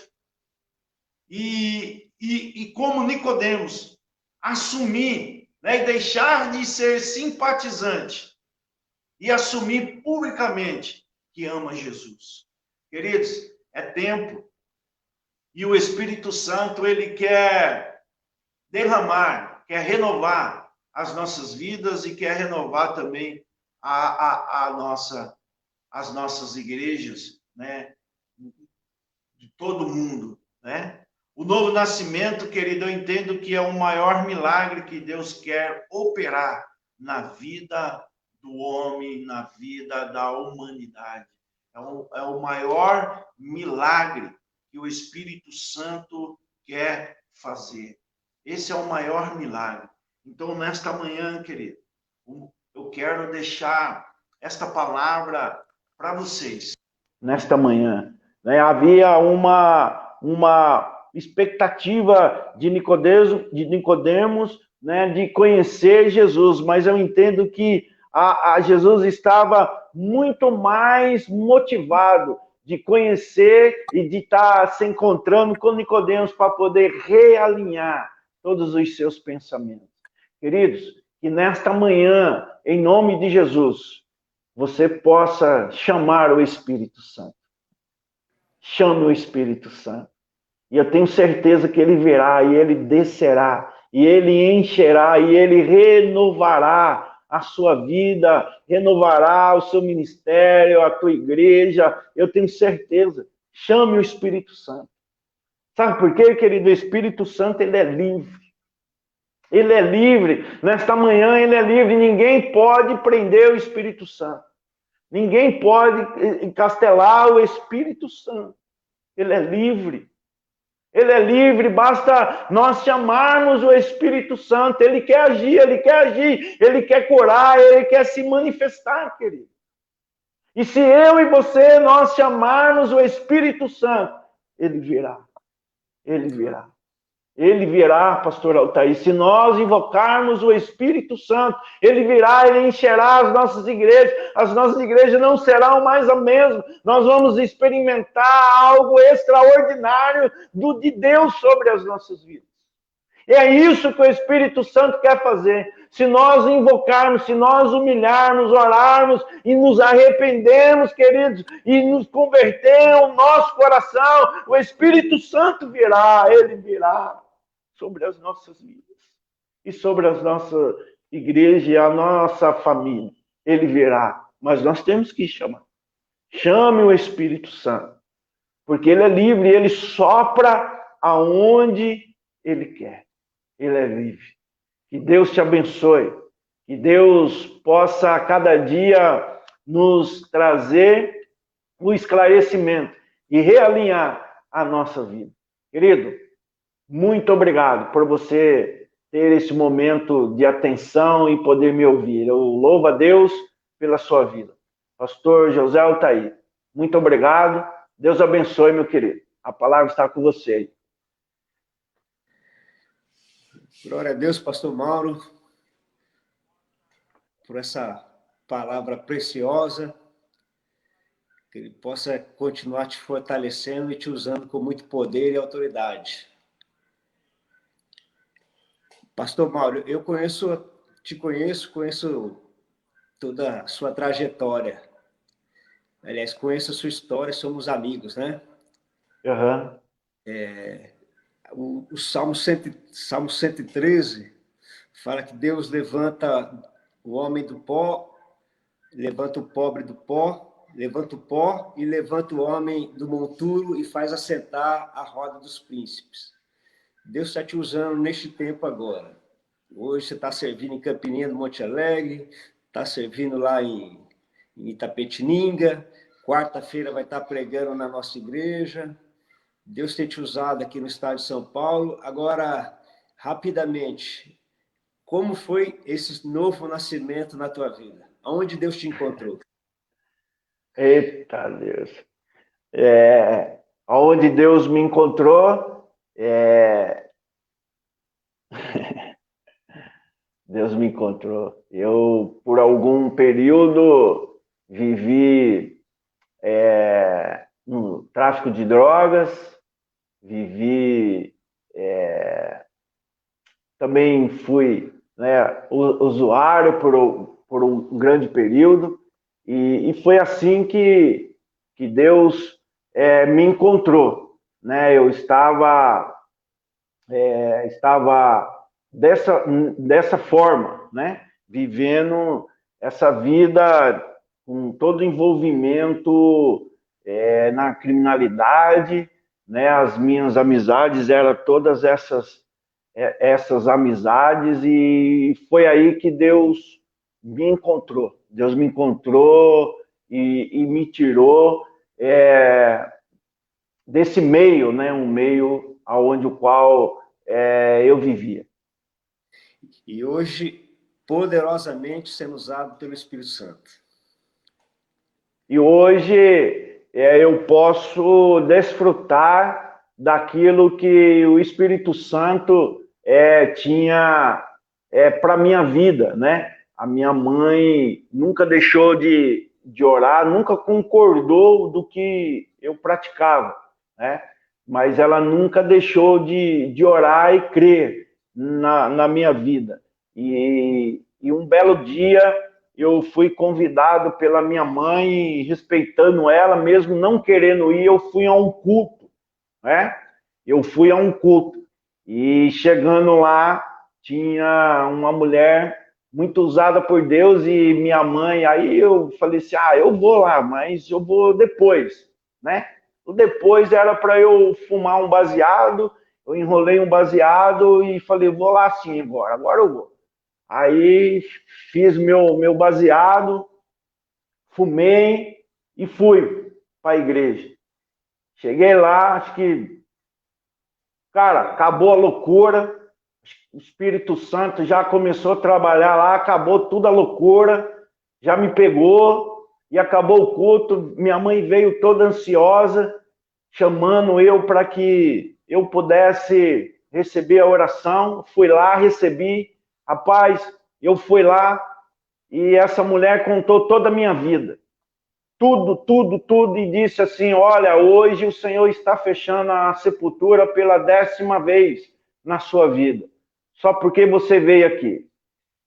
E como Nicodemos, assumir, né, e deixar de ser simpatizante e assumir publicamente que ama Jesus. Queridos, é tempo e o Espírito Santo, ele quer derramar, quer renovar as nossas vidas e quer renovar também as nossas igrejas, né, de todo mundo, né? O novo nascimento, querido, eu entendo que é o maior milagre que Deus quer operar na vida do homem, na vida da humanidade. É o maior milagre que o Espírito Santo quer fazer. Esse é o maior milagre. Então, nesta manhã, querido, eu quero deixar esta palavra para vocês. Nesta manhã, né, havia uma expectativa de Nicodemos, né, de conhecer Jesus, mas eu entendo que Jesus estava muito mais motivado de conhecer e de estar se encontrando com Nicodemos para poder realinhar todos os seus pensamentos. Queridos, que nesta manhã, em nome de Jesus, você possa chamar o Espírito Santo. Chame o Espírito Santo. E eu tenho certeza que ele virá, e ele descerá, e ele encherá, e ele renovará a sua vida, renovará o seu ministério, a tua igreja. Eu tenho certeza. Chame o Espírito Santo. Sabe por quê, querido? O Espírito Santo, ele é livre. Ele é livre. Nesta manhã, ele é livre. Ninguém pode prender o Espírito Santo. Ninguém pode encastelar o Espírito Santo. Ele é livre. Ele é livre, basta nós chamarmos o Espírito Santo. Ele quer agir, ele quer agir, ele quer curar, ele quer se manifestar, querido. E se eu e você, nós chamarmos o Espírito Santo, ele virá. Ele virá. Ele virá, pastor Altair. Se nós invocarmos o Espírito Santo, ele virá, ele encherá as nossas igrejas. As nossas igrejas não serão mais a mesma. Nós vamos experimentar algo extraordinário de Deus sobre as nossas vidas. E é isso que o Espírito Santo quer fazer. Se nós invocarmos, se nós humilharmos, orarmos e nos arrependermos, queridos, e nos converter o nosso coração, o Espírito Santo virá, ele virá sobre as nossas vidas e sobre a nossa igreja e a nossa família. Ele virá, mas nós temos que chamar. Chame o Espírito Santo, porque ele é livre, ele sopra aonde ele quer. Ele é livre. Que Deus te abençoe. Que Deus possa, a cada dia, nos trazer o esclarecimento e realinhar a nossa vida. Querido, muito obrigado por você ter esse momento de atenção e poder me ouvir. Eu louvo a Deus pela sua vida. Pastor José Altair, muito obrigado. Deus abençoe, meu querido. A palavra está com você. Glória a Deus, pastor Mauro, por essa palavra preciosa, que ele possa continuar te fortalecendo e te usando com muito poder e autoridade. Pastor Mauro, eu te conheço toda a sua trajetória. Aliás, conheço a sua história, somos amigos, né? Uhum. O Salmo 113 fala que Deus levanta o homem do pó, levanta o pobre do pó, levanta o pó e levanta o homem do monturo e faz assentar a roda dos príncipes. Deus está te usando neste tempo agora. Hoje você está servindo em Campininha do Monte Alegre, está servindo lá em Itapetininga, quarta-feira vai estar pregando na nossa igreja. Deus tem te usado aqui no estado de São Paulo. Agora, rapidamente, como foi esse novo nascimento na tua vida? Aonde Deus te encontrou? Eita Deus. Onde Deus me encontrou, Deus me encontrou. Eu, por algum período, vivi no tráfico de drogas, vivi... também fui, né, usuário por um grande período, e foi assim que Deus me encontrou. Né? Eu estava dessa forma, né? Vivendo essa vida com todo envolvimento na criminalidade, né? As minhas amizades eram todas essas amizades, e foi aí que Deus me encontrou. Deus me encontrou e me tirou desse meio, né? Um meio onde o qual eu vivia. E hoje, poderosamente sendo usado pelo Espírito Santo. E hoje eu posso desfrutar daquilo que o Espírito Santo tinha para a minha vida, né? A minha mãe nunca deixou de orar, nunca concordou do que eu praticava, né? Mas ela nunca deixou de orar e crer na minha vida. E um belo dia eu fui convidado pela minha mãe, respeitando ela, mesmo não querendo ir, eu fui a um culto, né? Eu fui a um culto, e chegando lá, tinha uma mulher muito usada por Deus e minha mãe. Aí eu falei assim, eu vou lá, mas eu vou depois, né? O depois era para eu fumar um baseado, eu enrolei um baseado e falei, vou lá sim agora eu vou. Aí fiz meu baseado, fumei e fui para a igreja. Cheguei lá, acho que, cara, acabou a loucura, o Espírito Santo já começou a trabalhar lá, acabou tudo a loucura, já me pegou e acabou o culto. Minha mãe veio toda ansiosa, chamando eu para que eu pudesse receber a oração. Fui lá, recebi. Rapaz, eu fui lá e essa mulher contou toda a minha vida. Tudo, e disse assim, olha, hoje o Senhor está fechando a sepultura pela 10ª vez na sua vida, só porque você veio aqui.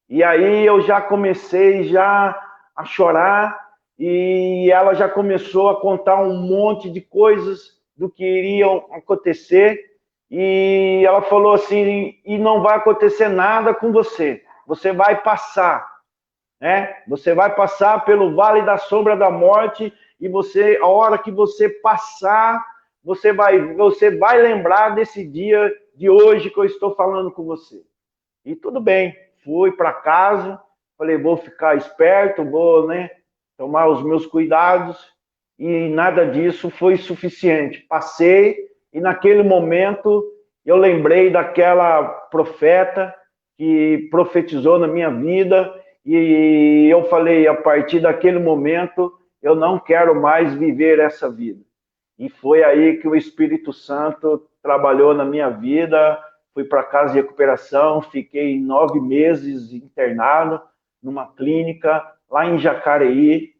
E aí eu já comecei a chorar, e ela já começou a contar um monte de coisas do que iriam acontecer, e ela falou assim, e não vai acontecer nada com você, você vai passar, né? Você vai passar pelo vale da sombra da morte, e você, a hora que você passar, você vai lembrar desse dia de hoje que eu estou falando com você. E tudo bem, fui para casa, falei, vou ficar esperto, vou, né, tomar os meus cuidados, e nada disso foi suficiente. Passei, e naquele momento eu lembrei daquela profeta que profetizou na minha vida, e eu falei, a partir daquele momento, eu não quero mais viver essa vida. E foi aí que o Espírito Santo trabalhou na minha vida. Fui para casa de recuperação, fiquei 9 meses internado numa clínica lá em Jacareí.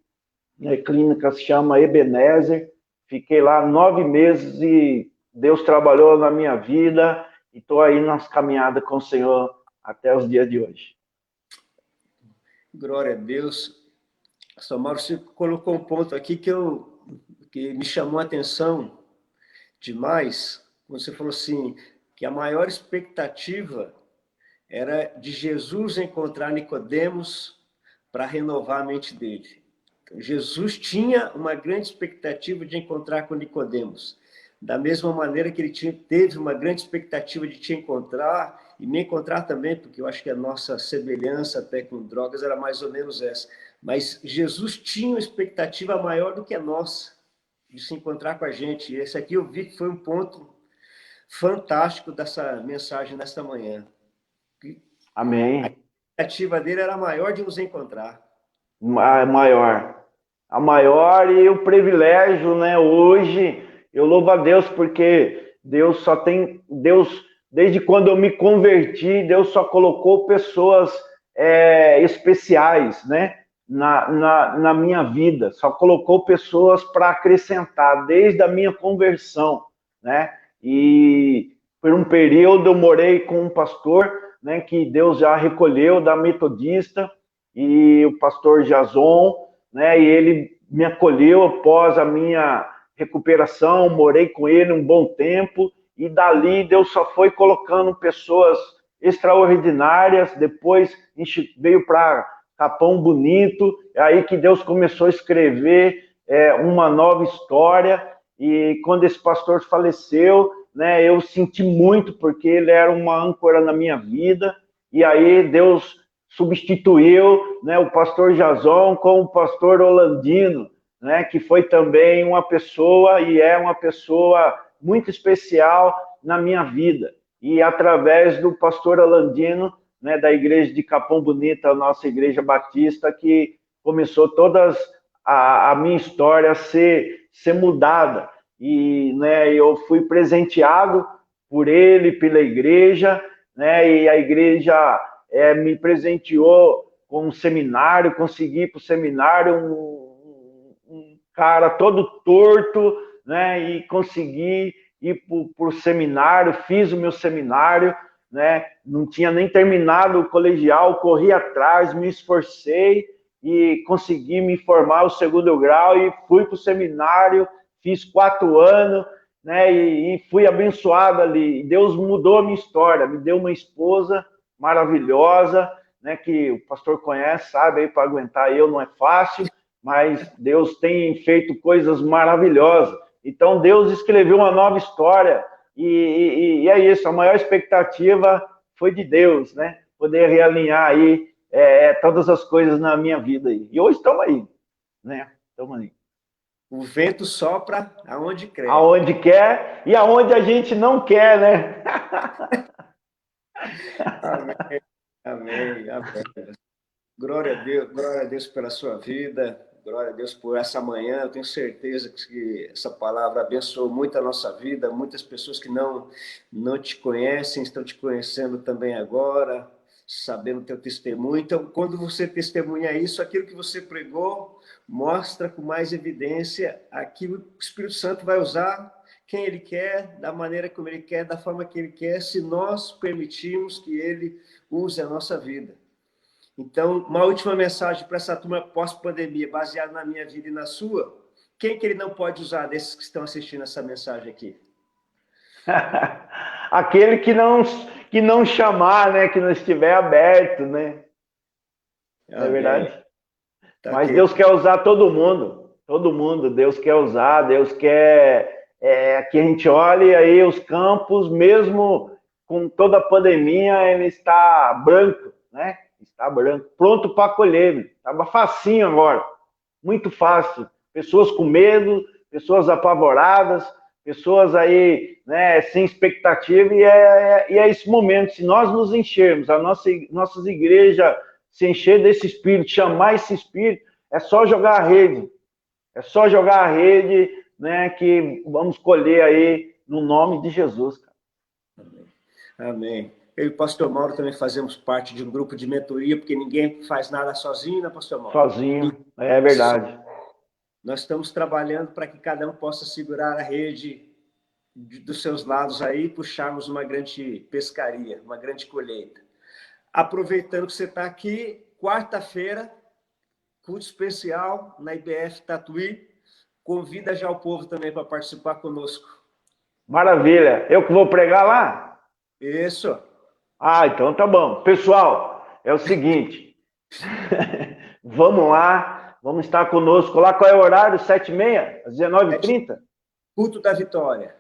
A clínica se chama Ebenezer. Fiquei lá 9 meses e Deus trabalhou na minha vida e estou aí nas caminhadas com o Senhor até os dias de hoje. Glória a Deus. Pastor Mauro, você colocou um ponto aqui que me chamou a atenção demais, quando você falou assim, que a maior expectativa era de Jesus encontrar Nicodemos para renovar a mente dele. Então, Jesus tinha uma grande expectativa de encontrar com Nicodemos. Da mesma maneira que ele teve uma grande expectativa de te encontrar, e me encontrar também, porque eu acho que a nossa semelhança até com drogas era mais ou menos essa. Mas Jesus tinha uma expectativa maior do que a nossa, de se encontrar com a gente. E esse aqui eu vi que foi um ponto fantástico dessa mensagem nesta manhã. Amém. A expectativa dele era maior de nos encontrar. A maior e o privilégio, né? Hoje, eu louvo a Deus porque Deus, desde quando eu me converti, Deus só colocou pessoas especiais, né? Na minha vida, só colocou pessoas para acrescentar, desde a minha conversão, né? E por um período eu morei com um pastor, né, que Deus já recolheu da Metodista, e o pastor Jason, né, e ele me acolheu após a minha recuperação, morei com ele um bom tempo, e dali Deus só foi colocando pessoas extraordinárias. Depois a gente veio para Capão Bonito, é aí que Deus começou a escrever uma nova história. E quando esse pastor faleceu, né, eu senti muito, porque ele era uma âncora na minha vida, e aí Deus substituiu, né, o pastor Jason com o pastor Orlandino, né, que foi também uma pessoa, e é uma pessoa muito especial na minha vida. E através do pastor Orlandino, né, da igreja de Capão Bonito, a nossa igreja batista, que começou toda a minha história a ser mudada. E, né, eu fui presenteado por ele, pela igreja, né, e a igreja me presenteou com um seminário. Consegui ir para o seminário, um cara todo torto, né, e consegui ir para o seminário, fiz o meu seminário, né, não tinha nem terminado o colegial, corri atrás, me esforcei e consegui me formar o 2º grau e fui para o seminário, fiz 4 anos, né, e fui abençoado ali. Deus mudou a minha história, me deu uma esposa maravilhosa, né, que o pastor conhece, sabe, aí para aguentar eu não é fácil, mas Deus tem feito coisas maravilhosas. Então Deus escreveu uma nova história, e é isso, a maior expectativa foi de Deus, né, poder realinhar aí todas as coisas na minha vida aí. E hoje estamos aí, né, estamos aí. O vento sopra aonde quer. Aonde quer e aonde a gente não quer, né? Amém, amém, amém. Glória a Deus pela sua vida, glória a Deus por essa manhã. Eu tenho certeza que essa palavra abençoou muito a nossa vida. Muitas pessoas que não te conhecem estão te conhecendo também agora, sabendo o teu testemunho. Então, quando você testemunha isso, aquilo que você pregou mostra com mais evidência aquilo que o Espírito Santo vai usar, quem ele quer, da maneira como ele quer, da forma que ele quer, se nós permitirmos que ele use a nossa vida. Então, uma última mensagem para essa turma pós-pandemia, baseada na minha vida e na sua. Quem que ele não pode usar desses que estão assistindo essa mensagem aqui? Aquele que não chamar, né? Que não estiver aberto, né? Não é verdade? Tá. Mas aqui. Deus quer usar todo mundo. Deus quer usar, Deus quer que a gente olhe aí os campos, mesmo com toda a pandemia, ele está branco, né? Está branco, pronto para colher. Estava facinho agora, muito fácil. Pessoas com medo, pessoas apavoradas, pessoas aí, né, sem expectativa, e é esse momento, se nós nos enchermos, nossas igrejas se encher desse espírito, chamar esse espírito, é só jogar a rede, né, que vamos colher aí no nome de Jesus, cara. Amém. Eu e o pastor Mauro também fazemos parte de um grupo de mentoria, porque ninguém faz nada sozinho, né, pastor Mauro? Sozinho, é verdade. Nós estamos trabalhando para que cada um possa segurar a rede dos seus lados aí e puxarmos uma grande pescaria, uma grande colheita. Aproveitando que você está aqui, quarta-feira, culto especial na IBF Tatuí. Convida já o povo também para participar conosco. Maravilha. Eu que vou pregar lá? Isso. Ah, então tá bom. Pessoal, é o seguinte. Vamos lá. Vamos estar conosco lá. Qual é o horário? 7h30? Às 19h30? Culto da Vitória.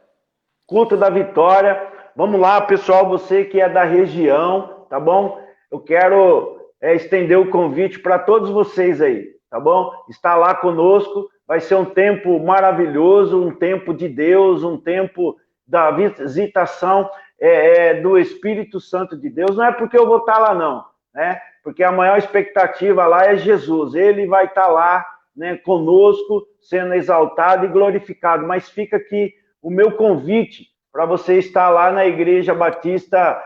Culto da Vitória. Vamos lá, pessoal. Você que é da região, tá bom? Eu quero estender o convite para todos vocês aí, tá bom? Está lá conosco. Vai ser um tempo maravilhoso, um tempo de Deus, um tempo da visitação do Espírito Santo de Deus. Não é porque eu vou estar lá, não, né? Porque a maior expectativa lá é Jesus. Ele vai estar lá, né, conosco, sendo exaltado e glorificado. Mas fica aqui o meu convite para você estar lá na Igreja Batista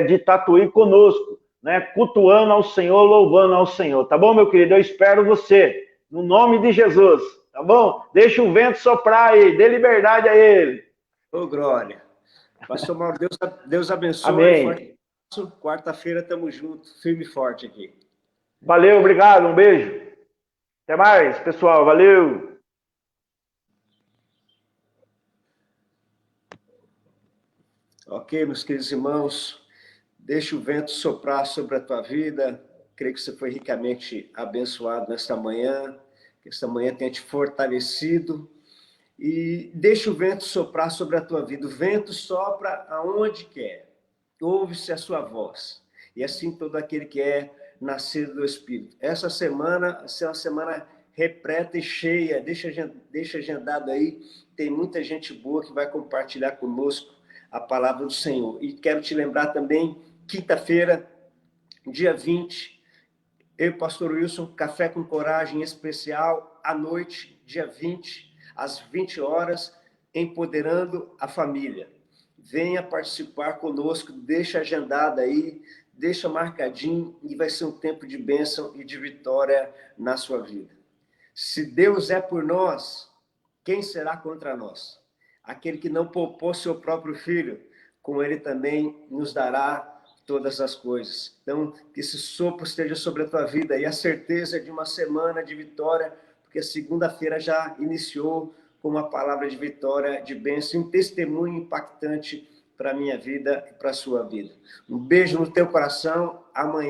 de Tatuí conosco, né? Cultuando ao Senhor, louvando ao Senhor. Tá bom, meu querido? Eu espero você, no nome de Jesus. Tá bom? Deixa o vento soprar aí, dê liberdade a ele. Ô, glória. Pastor Mauro, Deus abençoe. Amém. Quarta-feira estamos juntos, firme e forte aqui. Valeu, obrigado, um beijo. Até mais, pessoal, valeu. Ok, meus queridos irmãos, deixa o vento soprar sobre a tua vida. Creio que você foi ricamente abençoado nesta manhã, que esta manhã tenha te fortalecido. E deixa o vento soprar sobre a tua vida. O vento sopra aonde quer. Ouve-se a sua voz. E assim todo aquele que é nascido do Espírito. Essa semana vai ser uma semana repleta e cheia. Deixa agendado aí. Tem muita gente boa que vai compartilhar conosco a palavra do Senhor. E quero te lembrar também, quinta-feira, dia 20, eu e o pastor Wilson, Café com Coragem especial, à noite, dia 20, às 20 horas, empoderando a família. Venha participar conosco, deixa agendado aí, deixa marcadinho, e vai ser um tempo de bênção e de vitória na sua vida. Se Deus é por nós, quem será contra nós? Aquele que não poupou seu próprio filho, com ele também nos dará todas as coisas. Então, que esse sopro esteja sobre a tua vida e a certeza de uma semana de vitória, porque a segunda-feira já iniciou com uma palavra de vitória, de bênção, um testemunho impactante para a minha vida e para a sua vida. Um beijo no teu coração. Amanhã